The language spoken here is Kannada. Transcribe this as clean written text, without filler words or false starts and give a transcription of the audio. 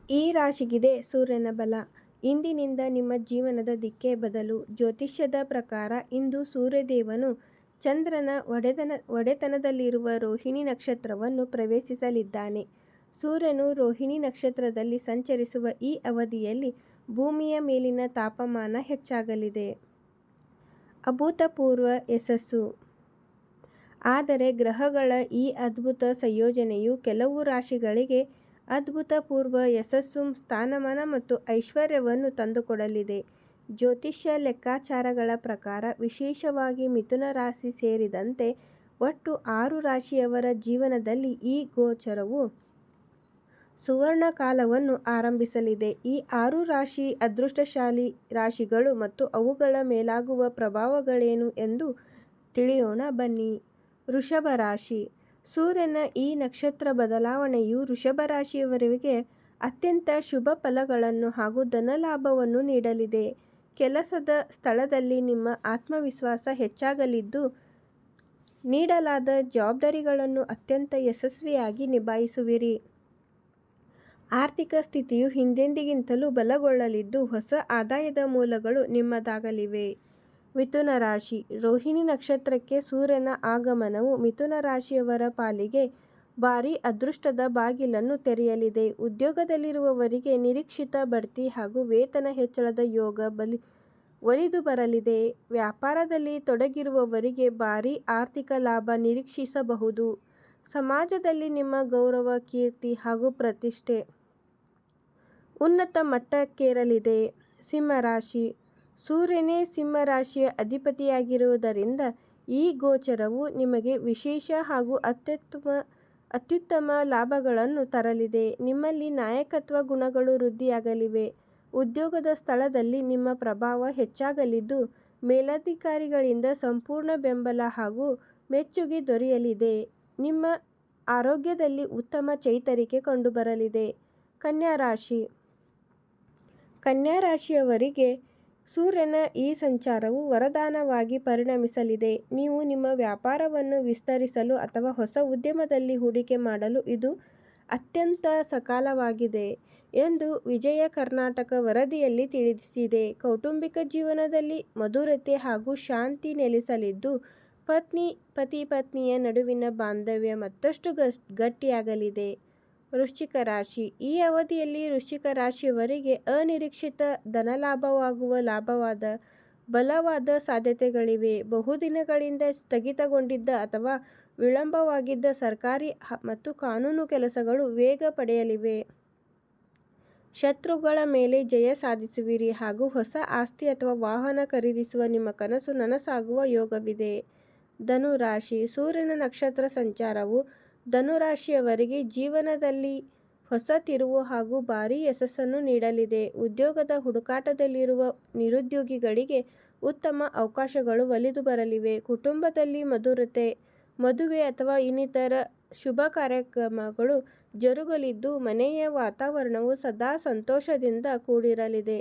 ಈ ರಾಶಿಗಿದೆ ಸೂರ್ಯನ ಬಲ. ಇಂದಿನಿಂದ ನಿಮ್ಮ ಜೀವನದ ದಿಕ್ಕೇ ಬದಲು. ಜ್ಯೋತಿಷ್ಯದ ಪ್ರಕಾರ ಇಂದು ಸೂರ್ಯದೇವನು ಚಂದ್ರನ ಒಡೆತನದಲ್ಲಿರುವ ರೋಹಿಣಿ ನಕ್ಷತ್ರವನ್ನು ಪ್ರವೇಶಿಸಲಿದ್ದಾನೆ. ಸೂರ್ಯನು ರೋಹಿಣಿ ನಕ್ಷತ್ರದಲ್ಲಿ ಸಂಚರಿಸುವ ಈ ಅವಧಿಯಲ್ಲಿ ಭೂಮಿಯ ಮೇಲಿನ ತಾಪಮಾನ ಹೆಚ್ಚಾಗಲಿದೆ. ಅಭೂತಪೂರ್ವ ಯಶಸ್ಸು. ಆದರೆ ಗ್ರಹಗಳ ಈ ಅದ್ಭುತ ಸಂಯೋಜನೆಯು ಕೆಲವು ರಾಶಿಗಳಿಗೆ ಅಭೂತಪೂರ್ವ ಯಶಸ್ಸು, ಸ್ಥಾನಮಾನ ಮತ್ತು ಐಶ್ವರ್ಯವನ್ನು ತಂದುಕೊಡಲಿದೆ. ಜ್ಯೋತಿಷ್ಯ ಲೆಕ್ಕಾಚಾರಗಳ ಪ್ರಕಾರ, ವಿಶೇಷವಾಗಿ ಮಿಥುನ ರಾಶಿ ಸೇರಿದಂತೆ ಒಟ್ಟು 6 ರಾಶಿಯವರ ಜೀವನದಲ್ಲಿ ಈ ಗೋಚರವು ಸುವರ್ಣ ಕಾಲವನ್ನು ಆರಂಭಿಸಲಿದೆ. ಈ 6 ರಾಶಿ ಅದೃಷ್ಟಶಾಲಿ ರಾಶಿಗಳು ಮತ್ತು ಅವುಗಳ ಮೇಲಾಗುವ ಪ್ರಭಾವಗಳೇನು ಎಂದು ತಿಳಿಯೋಣ ಬನ್ನಿ. ವೃಷಭ ರಾಶಿ. ಸೂರ್ಯನ ಈ ನಕ್ಷತ್ರ ಬದಲಾವಣೆಯು ವೃಷಭ ರಾಶಿಯವರಿಗೆ ಅತ್ಯಂತ ಶುಭ ಫಲಗಳನ್ನು ಹಾಗೂ ಧನಲಾಭವನ್ನು ನೀಡಲಿದೆ. ಕೆಲಸದ ಸ್ಥಳದಲ್ಲಿ ನಿಮ್ಮ ಆತ್ಮವಿಶ್ವಾಸ ಹೆಚ್ಚಾಗಲಿದ್ದು, ನೀಡಲಾದ ಜವಾಬ್ದಾರಿಗಳನ್ನು ಅತ್ಯಂತ ಯಶಸ್ವಿಯಾಗಿ ನಿಭಾಯಿಸುವಿರಿ. ಆರ್ಥಿಕ ಸ್ಥಿತಿಯು ಹಿಂದೆಂದಿಗಿಂತಲೂ ಬಲಗೊಳ್ಳಲಿದ್ದು, ಹೊಸ ಆದಾಯದ ಮೂಲಗಳು ನಿಮ್ಮದಾಗಲಿವೆ. ಮಿಥುನ ರಾಶಿ. ರೋಹಿಣಿ ನಕ್ಷತ್ರಕ್ಕೆ ಸೂರ್ಯನ ಆಗಮನವು ಮಿಥುನ ರಾಶಿಯವರ ಪಾಲಿಗೆ ಭಾರೀ ಅದೃಷ್ಟದ ಬಾಗಿಲನ್ನು ತೆರೆಯಲಿದೆ. ಉದ್ಯೋಗದಲ್ಲಿರುವವರಿಗೆ ನಿರೀಕ್ಷಿತ ಬಡ್ತಿ ಹಾಗೂ ವೇತನ ಹೆಚ್ಚಳದ ಯೋಗ ಒಲಿದು ಬರಲಿದೆ. ವ್ಯಾಪಾರದಲ್ಲಿ ತೊಡಗಿರುವವರಿಗೆ ಭಾರೀ ಆರ್ಥಿಕ ಲಾಭ ನಿರೀಕ್ಷಿಸಬಹುದು. ಸಮಾಜದಲ್ಲಿ ನಿಮ್ಮ ಗೌರವ, ಕೀರ್ತಿ ಹಾಗೂ ಪ್ರತಿಷ್ಠೆ ಉನ್ನತ ಮಟ್ಟಕ್ಕೇರಲಿದೆ. ಸಿಂಹರಾಶಿ. ಸೂರ್ಯನೇ ಸಿಂಹರಾಶಿಯ ಅಧಿಪತಿಯಾಗಿರುವುದರಿಂದ ಈ ಗೋಚರವು ನಿಮಗೆ ವಿಶೇಷ ಹಾಗೂ ಅತ್ಯುತ್ತಮ ಲಾಭಗಳನ್ನು ತರಲಿದೆ. ನಿಮ್ಮಲ್ಲಿ ನಾಯಕತ್ವ ಗುಣಗಳು ವೃದ್ಧಿಯಾಗಲಿವೆ. ಉದ್ಯೋಗದ ಸ್ಥಳದಲ್ಲಿ ನಿಮ್ಮ ಪ್ರಭಾವ ಹೆಚ್ಚಾಗಲಿದ್ದು, ಮೇಲಧಿಕಾರಿಗಳಿಂದ ಸಂಪೂರ್ಣ ಬೆಂಬಲ ಹಾಗೂ ಮೆಚ್ಚುಗೆ ದೊರೆಯಲಿದೆ. ನಿಮ್ಮ ಆರೋಗ್ಯದಲ್ಲಿ ಉತ್ತಮ ಚೇತರಿಕೆ ಕಂಡುಬರಲಿದೆ. ಕನ್ಯಾ ರಾಶಿ. ಕನ್ಯಾ ರಾಶಿಯವರಿಗೆ ಸೂರ್ಯನ ಈ ಸಂಚಾರವು ವರದಾನವಾಗಿ ಪರಿಣಮಿಸಲಿದೆ. ನೀವು ನಿಮ್ಮ ವ್ಯಾಪಾರವನ್ನು ವಿಸ್ತರಿಸಲು ಅಥವಾ ಹೊಸ ಉದ್ಯಮದಲ್ಲಿ ಹೂಡಿಕೆ ಮಾಡಲು ಇದು ಅತ್ಯಂತ ಸಕಾಲವಾಗಿದೆ ಎಂದು ವಿಜಯ ಕರ್ನಾಟಕ ವರದಿಯಲ್ಲಿ ತಿಳಿಸಿದೆ. ಕೌಟುಂಬಿಕ ಜೀವನದಲ್ಲಿ ಮಧುರತೆ ಹಾಗೂ ಶಾಂತಿ ನೆಲೆಸಲಿದ್ದು, ಪತಿ-ಪತ್ನಿಯ ನಡುವಿನ ಬಾಂಧವ್ಯ ಮತ್ತಷ್ಟು ಗಟ್ಟಿಯಾಗಲಿದೆ. ವೃಶ್ಚಿಕ ರಾಶಿ. ಈ ಅವಧಿಯಲ್ಲಿ ವೃಶ್ಚಿಕ ರಾಶಿಯವರಿಗೆ ಅನಿರೀಕ್ಷಿತ ಧನಲಾಭವಾಗುವ ಬಲವಾದ ಸಾಧ್ಯತೆಗಳಿವೆ. ಬಹುದಿನಗಳಿಂದ ಸ್ಥಗಿತಗೊಂಡಿದ್ದ ಅಥವಾ ವಿಳಂಬವಾಗಿದ್ದ ಸರ್ಕಾರಿ ಮತ್ತು ಕಾನೂನು ಕೆಲಸಗಳು ವೇಗ ಪಡೆಯಲಿವೆ. ಶತ್ರುಗಳ ಮೇಲೆ ಜಯ ಸಾಧಿಸುವಿರಿ ಹಾಗೂ ಹೊಸ ಆಸ್ತಿ ಅಥವಾ ವಾಹನ ಖರೀದಿಸುವ ನಿಮ್ಮ ಕನಸು ನನಸಾಗುವ ಯೋಗವಿದೆ. ಧನು ರಾಶಿ. ಸೂರ್ಯನ ನಕ್ಷತ್ರ ಸಂಚಾರವು ಧನು ರಾಶಿಯವರಿಗೆ ಜೀವನದಲ್ಲಿ ಹೊಸ ತಿರುವು ಹಾಗೂ ಭಾರೀ ಯಶಸ್ಸನ್ನು ನೀಡಲಿದೆ. ಉದ್ಯೋಗದ ಹುಡುಕಾಟದಲ್ಲಿರುವ ನಿರುದ್ಯೋಗಿಗಳಿಗೆ ಉತ್ತಮ ಅವಕಾಶಗಳು ಒಲಿದು ಬರಲಿವೆ. ಕುಟುಂಬದಲ್ಲಿ ಮದುವೆ ಅಥವಾ ಇನ್ನಿತರ ಶುಭ ಕಾರ್ಯಕ್ರಮಗಳು ಜರುಗಲಿದ್ದು, ಮನೆಯ ವಾತಾವರಣವು ಸದಾ ಸಂತೋಷದಿಂದ ಕೂಡಿರಲಿದೆ.